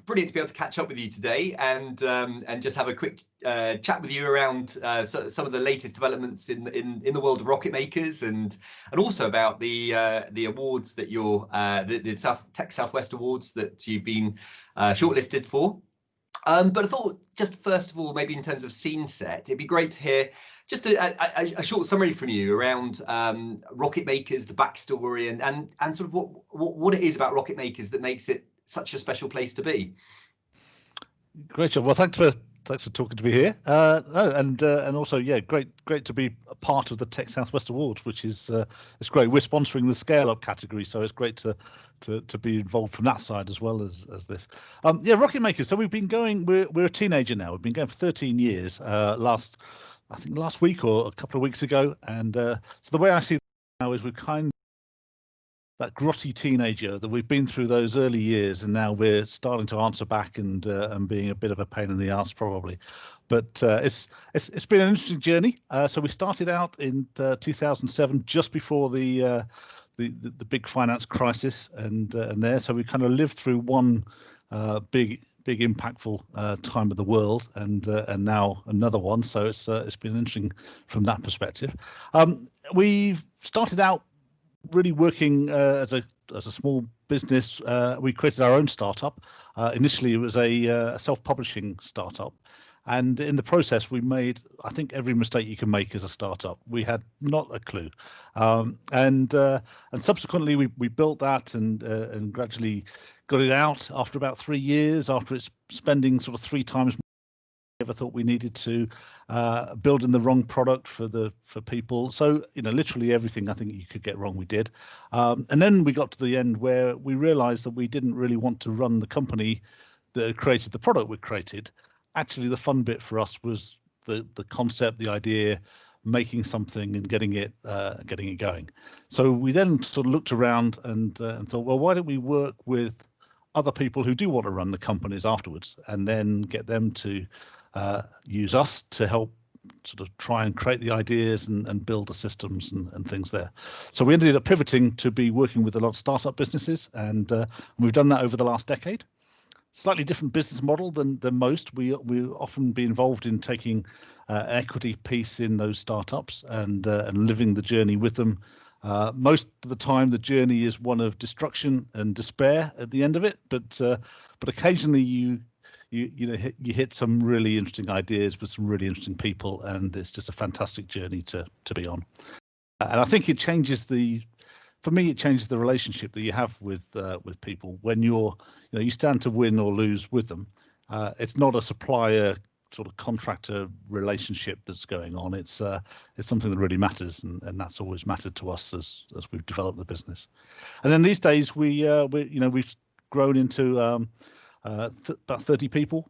Brilliant to be able to catch up with you today and just have a quick chat with you around some of the latest developments in the world of Rocketmakers and also about the awards that you're the Tech Southwest Awards that you've been shortlisted for. But I thought, just first of all, maybe in terms of scene set, it'd be great to hear just a short summary from you around Rocketmakers, the backstory, and sort of what it is about Rocketmakers that makes it such a special place to be. Great job. Well, thanks for talking to me here, and also, yeah, great to be a part of the Tech Southwest Awards, which is it's great. We're sponsoring the scale up category, so it's great to be involved from that side as well as this. Yeah, Rocketmakers. So we've been going. We're a teenager now. We've been going for 13 years. I think last week or a couple of weeks ago, and so the way I see it now is we're kind of that grotty teenager that we've been through those early years, and now we're starting to answer back and being a bit of a pain in the ass probably, but it's been an interesting journey. So we started out in 2007, just before the big finance crisis, and there, so we kind of lived through one big impactful time of the world, and now another one. So it's been interesting from that perspective. We've started out really working as a small business. We created our own startup. Initially, it was a self-publishing startup, and in the process, we made, I think, every mistake you can make as a startup. We had not a clue, and subsequently we built that and gradually got it out after about 3 years. After it's spending sort of 3 times ever thought we needed to, building the wrong product for people. So, you know, literally everything I think you could get wrong, we did. And then we got to the end where we realized that we didn't really want to run the company that created the product we created. Actually, the fun bit for us was the concept, the idea, making something and getting it going. So we then sort of looked around and thought, well, why don't we work with other people who do want to run the companies afterwards, and then get them to use us to help sort of try and create the ideas and build the systems and things there. So we ended up pivoting to be working with a lot of startup businesses, and we've done that over the last decade. Slightly different business model than most. We often be involved in taking equity piece in those startups and living the journey with them. Most of the time, the journey is one of destruction and despair at the end of it, but occasionally you hit some really interesting ideas with some really interesting people, and it's just a fantastic journey to be on. And I think it changes for me, it changes the relationship that you have with people when you stand to win or lose with them. It's not a supplier sort of contractor relationship that's going on. It's something that really matters, and that's always mattered to us as we've developed the business. And then these days we've grown into about 30 people.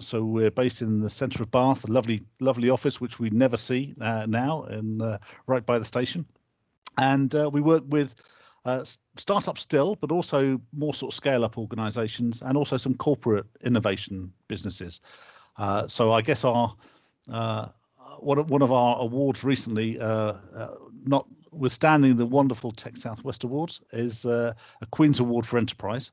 So we're based in the centre of Bath, a lovely office which we never see now, and right by the station. And we work with startups still, but also more sort of scale-up organisations, and also some corporate innovation businesses. So I guess one of our awards recently, notwithstanding the wonderful Tech Southwest Awards, is a Queen's Award for Enterprise,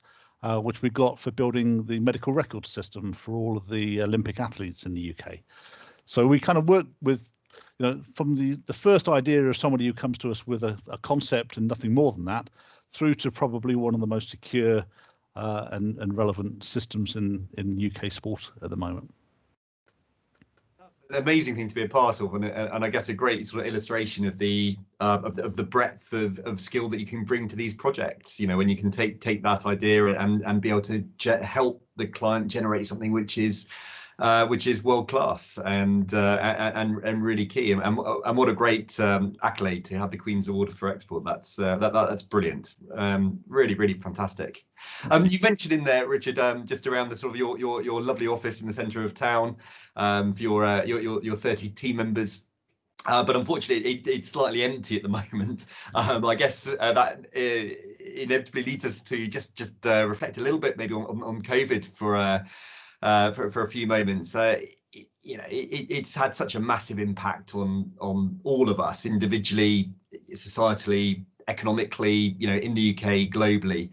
which we got for building the medical record system for all of the Olympic athletes in the UK. So we kind of work with, from the first idea of somebody who comes to us with a concept and nothing more than that, through to probably one of the most secure and relevant systems in UK sport at the moment. An amazing thing to be a part of, and I guess a great sort of illustration of the breadth of skill that you can bring to these projects. When you can take that idea and be able to help the client generate something which is world class and really key. And what a great accolade to have the Queen's Award for Export. That's brilliant. Really fantastic. You mentioned in there, Richard, just around the sort of your lovely office in the centre of town, for your 30 team members. But unfortunately, it's slightly empty at the moment. I guess that inevitably leads us to just reflect a little bit maybe on COVID for a few moments. It's had such a massive impact on all of us individually, societally, economically, in the UK, globally.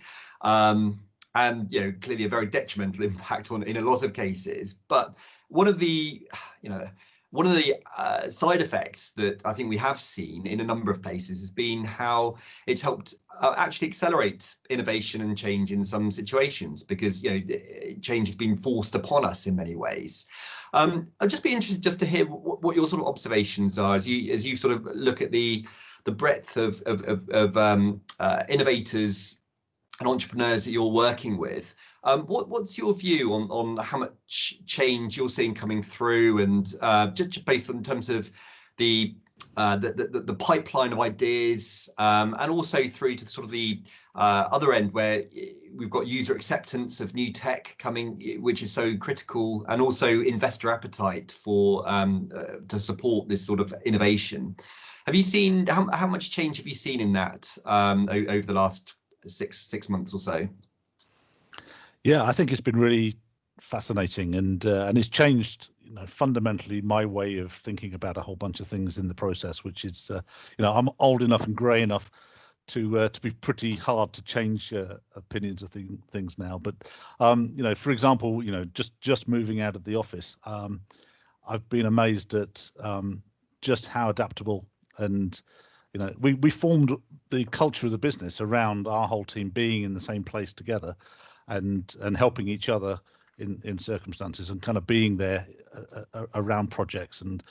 and clearly a very detrimental impact in a lot of cases. But one of the side effects that I think we have seen in a number of places has been how it's helped actually accelerate innovation and change in some situations, because change has been forced upon us in many ways. I'd just be interested just to hear what your sort of observations are as you sort of look at the breadth of innovators and entrepreneurs that you're working with. What's your view on how much change you're seeing coming through, and just based in terms of the pipeline of ideas, and also through to sort of the other end, where we've got user acceptance of new tech coming, which is so critical, and also investor appetite for to support this sort of innovation. Have you seen how much change have you seen in that over the last six months or so? Yeah, I think it's been really fascinating, and it's changed fundamentally my way of thinking about a whole bunch of things in the process, which is I'm old enough and grey enough to be pretty hard to change opinions of things now. But for example, just moving out of the office, I've been amazed at just how adaptable, and we formed the culture of the business around our whole team being in the same place together, and helping each other in circumstances, and kind of being there around projects, and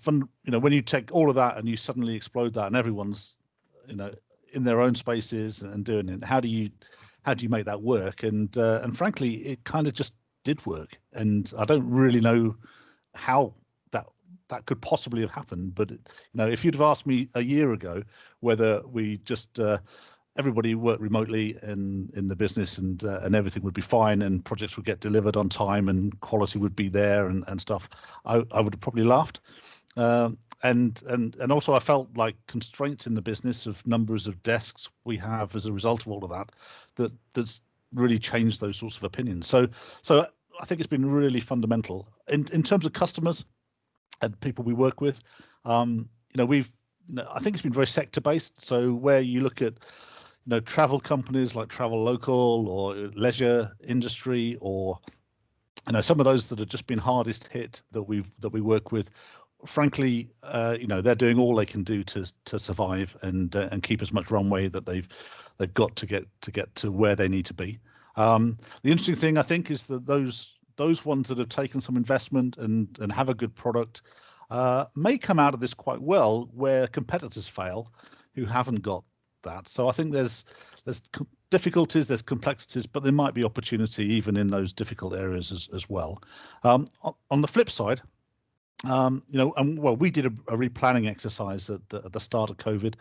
fun. When you take all of that and you suddenly explode that, and everyone's in their own spaces and doing it, how do you make that work? And frankly, it kind of just did work, and I don't really know how that could possibly have happened. But if you'd have asked me a year ago whether we just everybody worked remotely in the business, and everything would be fine, and projects would get delivered on time, and quality would be there, and stuff, I would have probably laughed. And also I felt like constraints in the business of numbers of desks we have as a result of all of that's really changed those sorts of opinions. So I think it's been really fundamental in terms of customers and people we work with. I think it's been very sector based. So where you look at travel companies like Travel Local, or leisure industry, or some of those that have just been hardest hit that we work with, frankly, they're doing all they can do to survive and keep as much runway that they've got to get to where they need to be. The interesting thing, I think, is that those ones that have taken some investment and have a good product may come out of this quite well, where competitors fail who haven't got that. So I think there's difficulties, there's complexities, but there might be opportunity even in those difficult areas as well. On the flip side, we did a replanning exercise at the start of COVID,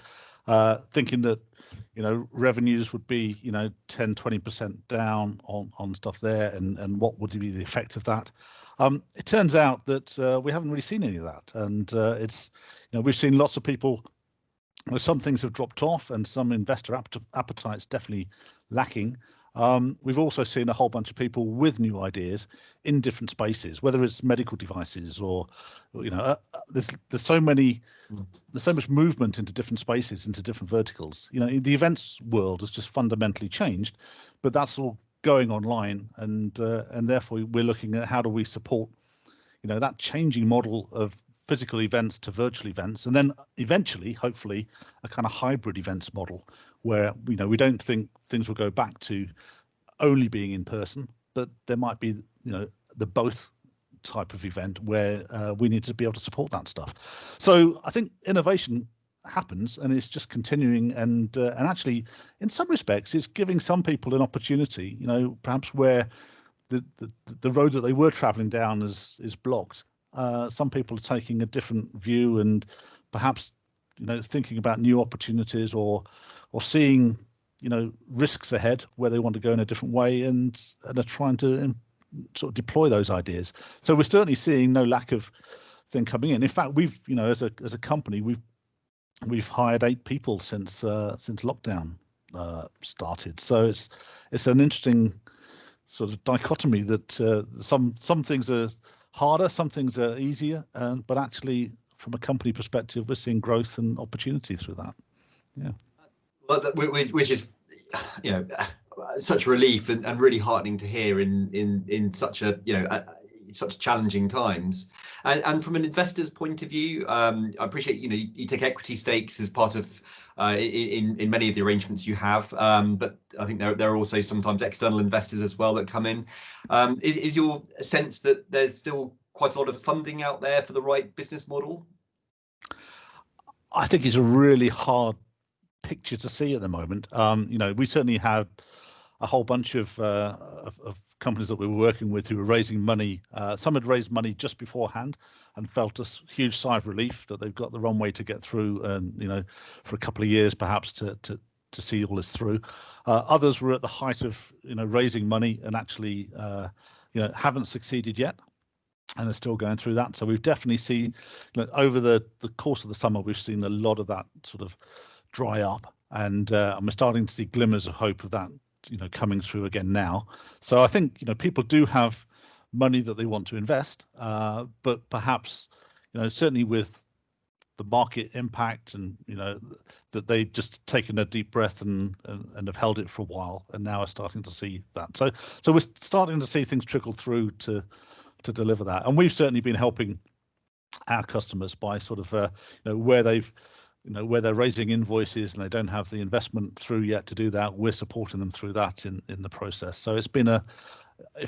thinking that revenues would be 10-20% down on stuff there, and what would be the effect of that. It turns out that we haven't really seen any of that, and it's we've seen lots of people. Some things have dropped off, and some investor appetite's definitely lacking. We've also seen a whole bunch of people with new ideas in different spaces, whether it's medical devices or there's so much movement into different spaces, into different verticals. The events world has just fundamentally changed, but that's all going online, and therefore we're looking at how do we support that changing model of physical events to virtual events, and then eventually, hopefully, a kind of hybrid events model where we don't think things will go back to only being in person, but there might be the both type of event where we need to be able to support that stuff. So I think innovation happens, and it's just continuing, and actually in some respects it's giving some people an opportunity, perhaps where the road that they were traveling down is blocked. Some people are taking a different view, and perhaps thinking about new opportunities, or seeing risks ahead where they want to go in a different way, and are trying to sort of deploy those ideas. So we're certainly seeing no lack of thing coming in. In fact, we've as a company we've hired 8 people since lockdown started. So it's an interesting sort of dichotomy that some things are harder, some things are easier, but actually from a company perspective, we're seeing growth and opportunity through that. Yeah. Well, which is, such relief and really heartening to hear in such a such challenging times. And from an investor's point of view, I appreciate you take equity stakes as part of in many of the arrangements you have, but I think there are also sometimes external investors as well that come in. Is your sense that there's still quite a lot of funding out there for the right business model? I think it's a really hard picture to see at the moment. We certainly had a whole bunch of companies that we were working with who were raising money. Some had raised money just beforehand and felt a huge sigh of relief that they've got the runway to get through, and for a couple of years perhaps to see all this through. Others were at the height of raising money and actually haven't succeeded yet, and are still going through that. So we've definitely seen over the course of the summer, we've seen a lot of that sort of dry up, and we're starting to see glimmers of hope of that coming through again now. So I think people do have money that they want to invest, but perhaps certainly with the market impact and that they just taken a deep breath and have held it for a while, and now are starting to see that. So we're starting to see things trickle through to deliver that, and we've certainly been helping our customers by sort of where they're raising invoices and they don't have the investment through yet to do that. We're supporting them through that in the process. So it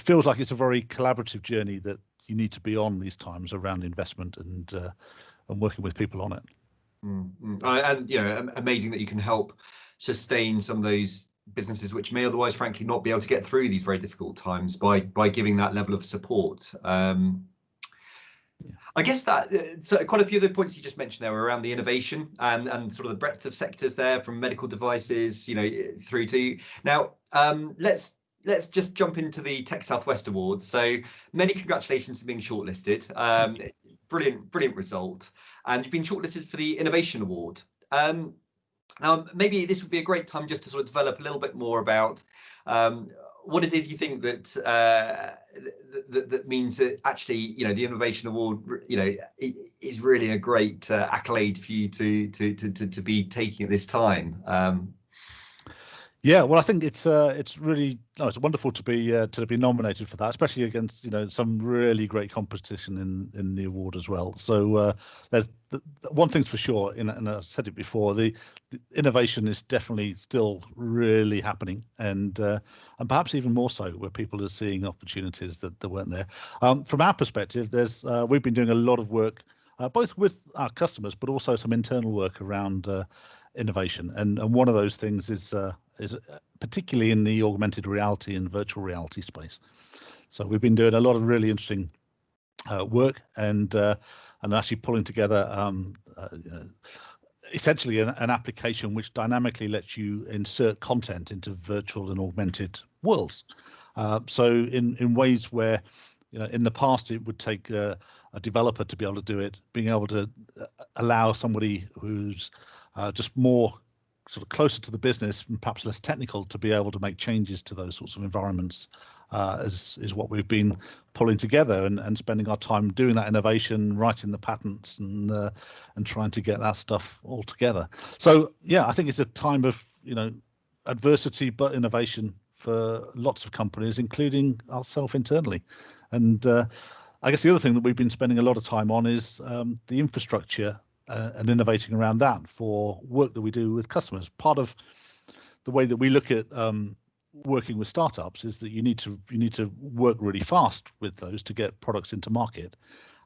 feels like it's a very collaborative journey that you need to be on these times around investment and working with people on it. And amazing that you can help sustain some of those businesses which may otherwise frankly not be able to get through these very difficult times by giving that level of support. I guess that so quite a few of the points you just mentioned there were around the innovation and sort of the breadth of sectors there, from medical devices through to now. Let's just jump into the Tech Southwest Awards. So many congratulations for being shortlisted. Brilliant result, and you've been shortlisted for the Innovation Award. Now maybe this would be a great time just to sort of develop a little bit more about what it is you think that that means that actually the Innovation Award is really a great accolade for you to be taking at this time. Yeah, well, I think it's really it's wonderful to be nominated for that, especially against some really great competition in the award as well. So there's one thing's for sure, and I've said it before, the innovation is definitely still really happening, and perhaps even more so where people are seeing opportunities that weren't there. From our perspective, we've been doing a lot of work both with our customers, but also some internal work around innovation, and one of those things is particularly in the augmented reality and virtual reality space. So we've been doing a lot of really interesting work and actually pulling together essentially an application which dynamically lets you insert content into virtual and augmented worlds. So in ways where in the past it would take a developer to be able to do it, being able to allow somebody who's just more sort of closer to the business and perhaps less technical to be able to make changes to those sorts of environments is what we've been pulling together and spending our time doing that innovation, writing the patents and trying to get that stuff all together. So yeah, I think it's a time of adversity but innovation for lots of companies, including ourselves internally. And I guess the other thing that we've been spending a lot of time on is the infrastructure and innovating around that for work that we do with customers. Part of the way that we look at working with startups is that you need to work really fast with those to get products into market.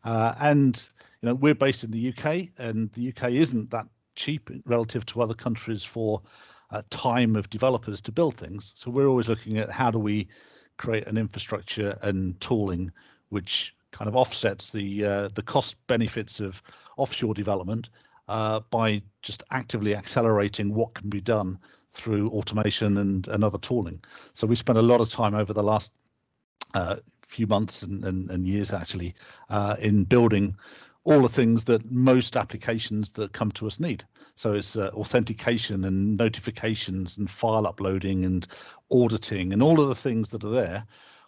And we're based in the UK, and the UK isn't that cheap relative to other countries for time of developers to build things. So we're always looking at how do we create an infrastructure and tooling which kind of offsets the cost benefits of offshore development by just actively accelerating what can be done through automation and other tooling. So we spent a lot of time over the last few months and years actually in building all the things that most applications that come to us need. So it's authentication and notifications and file uploading and auditing and all of the things that are there.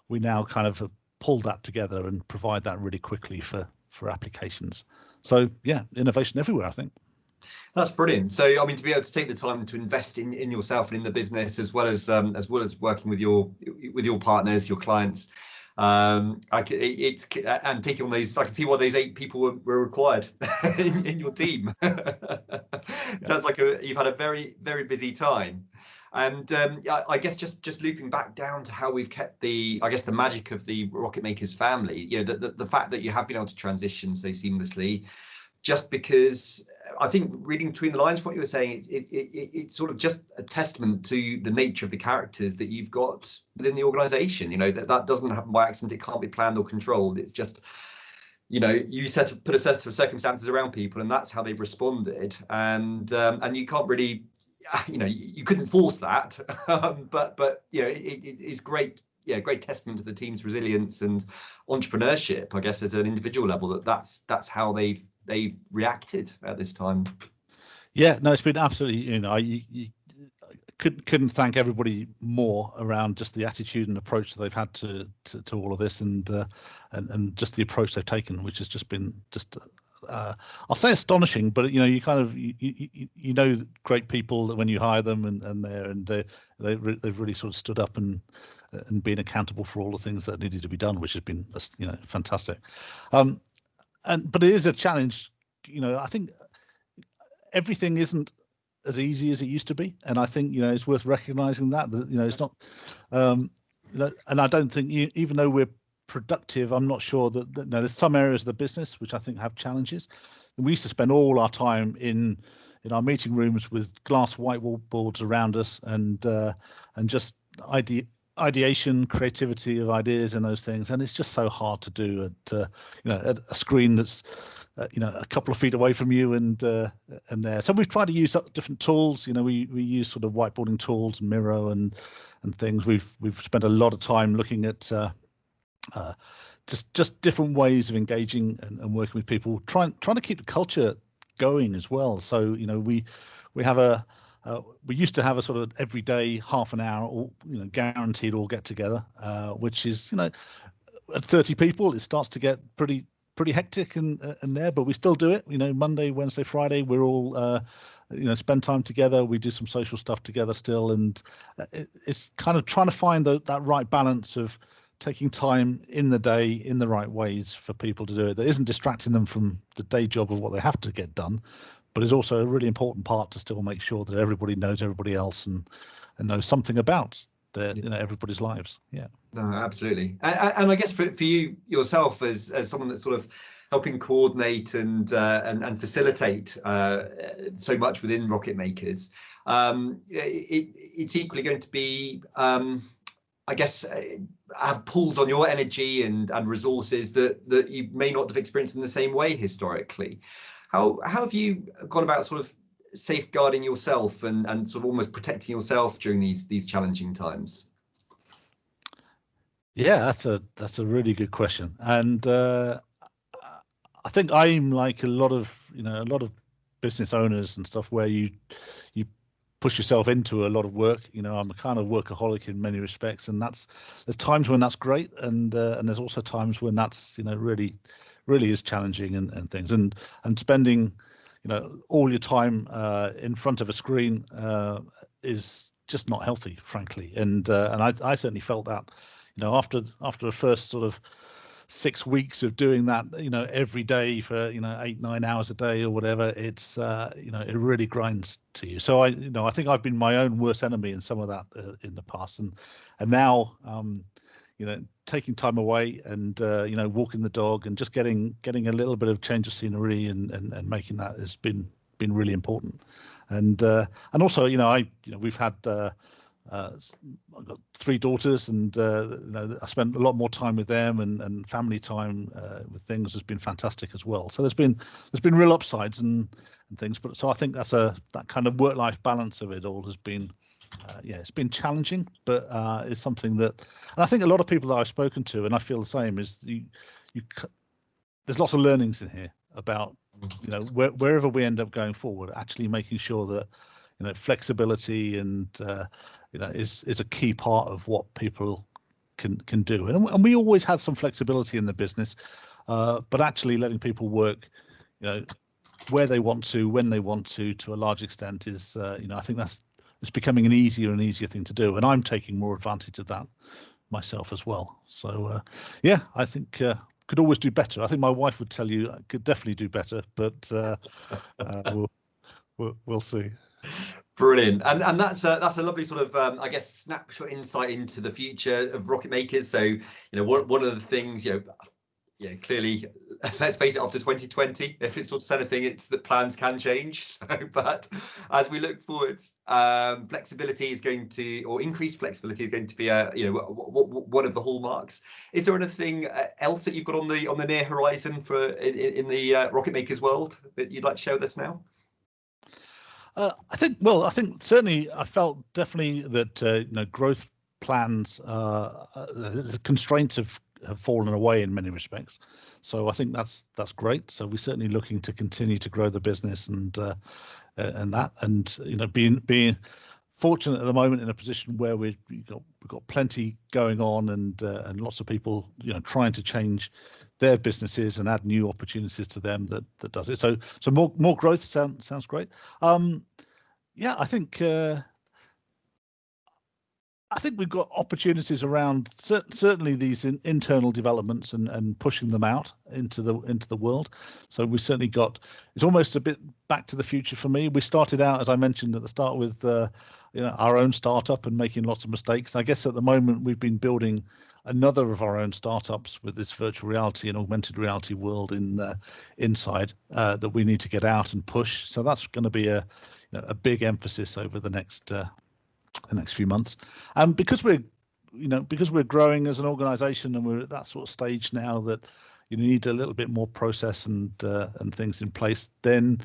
We now kind of pull that together and provide that really quickly for applications. So yeah, innovation everywhere, I think. That's brilliant. So, I mean, to be able to take the time to invest in yourself and in the business, as well as working with your partners, your clients, it's and taking on those. I can see why those 8 people were required in your team. Sounds like you've had a very, very busy time. And I guess just looping back down to how we've kept the magic of the Rocketmakers family. You know, the fact that you have been able to transition so seamlessly, just because I think reading between the lines, what you were saying, it's sort of just a testament to the nature of the characters that you've got within the organisation. You know, that doesn't happen by accident. It can't be planned or controlled. It's just, you know, you put a set of circumstances around people, and that's how they've responded. And you can't really, you know, you couldn't force that. But you know, it is great. Yeah, great testament to the team's resilience and entrepreneurship, I guess, at an individual level. That's how they've reacted at this time. Yeah, no, it's been absolutely, you know, you couldn't thank everybody more around just the attitude and approach that they've had to all of this, and just the approach they've taken, which has just been I'll say astonishing, but you know, you kind of you know great people that when you hire them, and they've really sort of stood up and been accountable for all the things that needed to be done, which has been, you know, fantastic. But it is a challenge. You know, I think everything isn't as easy as it used to be, and I think, you know, it's worth recognizing that you know, it's not you know, and I don't think, even though we're productive, I'm not sure that you know, there's some areas of the business which I think have challenges. And we used to spend all our time in our meeting rooms with glass whiteboards around us, and just ideation, creativity of ideas and those things, and it's just so hard to do at you know, at a screen that's you know, a couple of feet away from you, and there. So we've tried to use different tools. You know, we use sort of whiteboarding tools, Miro and things. We've spent a lot of time looking at just different ways of engaging and working with people, trying to keep the culture going as well. So, you know, we have we used to have a sort of every day half an hour, all, you know, guaranteed all get together, which is, you know, at 30 people, it starts to get pretty hectic and there, but we still do it. You know, Monday, Wednesday, Friday, we're all you know, spend time together. We do some social stuff together still, and it's kind of trying to find that right balance of taking time in the day in the right ways for people to do it, that isn't distracting them from the day job of what they have to get done, but is also a really important part to still make sure that everybody knows everybody else and knows something about their, you know, everybody's lives. Yeah. No, absolutely. And I guess for you yourself, as someone that's sort of helping coordinate and facilitate so much within Rocketmakers, it's equally going to be, I guess, have pulls on your energy and resources that you may not have experienced in the same way historically. How have you gone about sort of safeguarding yourself and sort of almost protecting yourself during these challenging times? Yeah, that's a really good question, and I think I'm like a lot of business owners and stuff, where you push yourself into a lot of work. You know, I'm a kind of workaholic in many respects, and there's times when that's great, and there's also times when that's, you know, really is challenging and things, and spending, you know, all your time in front of a screen is just not healthy, frankly, and I certainly felt that, you know, after the first sort of 6 weeks of doing that, you know, every day for, you know, 8-9 hours a day or whatever, it's you know, it really grinds to you. So I think I've been my own worst enemy in some of that in the past, and now you know, taking time away and you know, walking the dog and just getting a little bit of change of scenery and making that has been really important. And also, you know, we've had I've got 3 daughters, and you know, I spent a lot more time with them, and family time with things has been fantastic as well. So there's been real upsides and things, but so I think that kind of work-life balance of it all has been yeah, it's been challenging, but it's something that, and I think a lot of people that I've spoken to, and I feel the same, is there's lots of learnings in here about, you know, wherever we end up going forward, actually making sure that, you know, flexibility and you know, is a key part of what people can do, and we always had some flexibility in the business, but actually letting people work, you know, where they want to, when they want to a large extent is, I think it's becoming an easier and easier thing to do, and I'm taking more advantage of that myself as well. So yeah, I think could always do better. I think my wife would tell you I could definitely do better, but we'll see. Brilliant, and that's a lovely sort of I guess snapshot insight into the future of Rocketmakers. So one of the things clearly, let's face it, after 2020, if it's taught us anything, it's that plans can change. So, but as we look forward, flexibility is going to, or increased flexibility is going to be one of the hallmarks. Is there anything else that you've got on the near horizon for in the Rocketmakers world that you'd like to share with us now? I think certainly I felt definitely that growth plans, the constraints have fallen away in many respects. So I think that's great. So we're certainly looking to continue to grow the business and being fortunate at the moment in a position where we've got plenty going on and lots of people trying to change their businesses and add new opportunities to them that does it. So more growth sounds great. Yeah, I think we've got opportunities around certainly these internal developments and pushing them out into the world. So we certainly got, it's almost a bit back to the future for me. We started out, as I mentioned at the start, with our own startup and making lots of mistakes. I guess at the moment we've been building another of our own startups with this virtual reality and augmented reality world inside that we need to get out and push. So that's going to be a big emphasis over the next few months, and because we're growing as an organization and we're at that sort of stage now that you need a little bit more process and things in place, then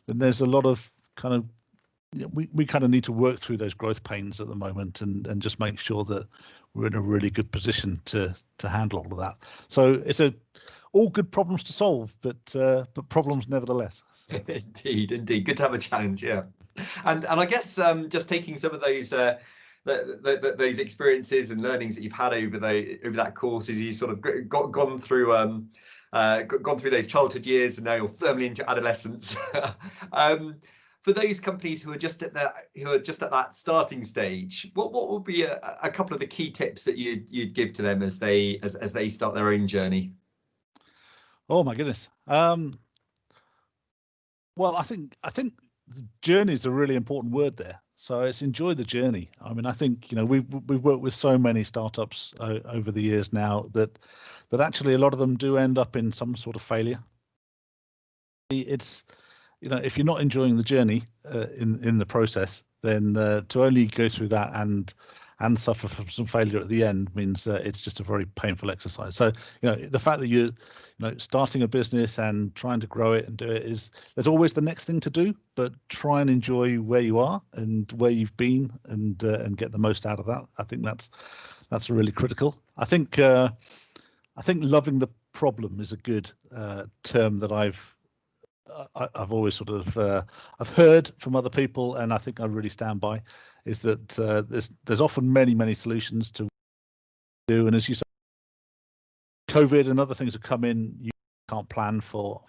there's a lot of kind of we kind of need to work through those growth pains at the moment and just make sure that we're in a really good position to handle all of that. So it's all good problems to solve, but problems nevertheless. Indeed, good to have a challenge, yeah. And I guess just taking some of those those experiences and learnings that you've had over that course as you sort of gone through those childhood years and now you're firmly into adolescence. For those companies who are just at that starting stage, what would be a couple of the key tips that you'd give to them as they start their own journey? Oh my goodness. Well, I think the journey is a really important word there. So it's enjoy the journey. I mean, I think we've worked with so many startups over the years now that actually a lot of them do end up in some sort of failure. It's if you're not enjoying the journey in the process, then to only go through that and suffer from some failure at the end means it's just a very painful exercise. So the fact that you're starting a business and trying to grow it and do it there's always the next thing to do, but try and enjoy where you are and where you've been and get the most out of that. I think that's really critical. I think loving the problem is a good term that I've always sort of I've heard from other people, and I think I really stand by, is that there's often many solutions to do, and as you say, COVID and other things have come in, you can't plan for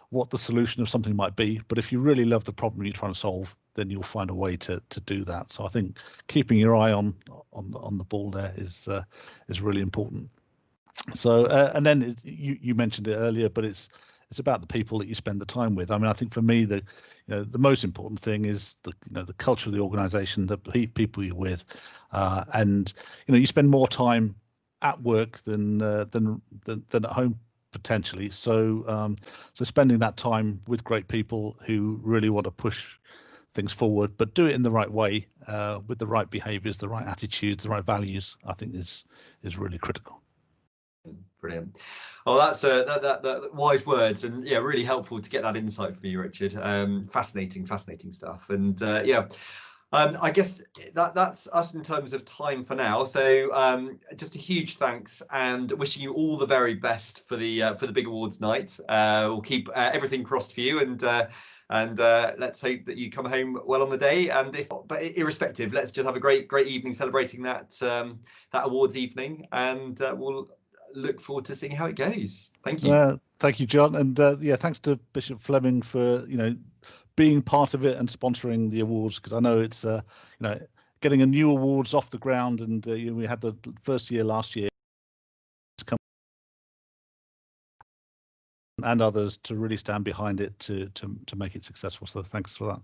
what the solution of something might be, but if you really love the problem you're trying to solve, then you'll find a way to do that. So I think keeping your eye on the ball there is really important. So and then you mentioned it earlier, but it's about the people that you spend the time with. I mean, I think for me, the most important thing is the culture of the organization, the people you're with, and you spend more time at work than at home potentially. So spending that time with great people who really want to push things forward, but do it in the right way, with the right behaviors, the right attitudes, the right values, I think is really critical. Brilliant. Oh, that's that wise words, and yeah, really helpful to get that insight from you, Richard. Fascinating stuff. And I guess that's us in terms of time for now. So just a huge thanks, and wishing you all the very best for the big awards night. We'll keep everything crossed for you, and let's hope that you come home well on the day. And but irrespective, let's just have a great evening celebrating that awards evening, and we'll look forward to seeing how it goes. Thank you. Thank you, John, and yeah, thanks to Bishop Fleming for being part of it and sponsoring the awards, because I know it's getting a new awards off the ground, and we had the first year last year, and others to really stand behind it to make it successful. So thanks for that.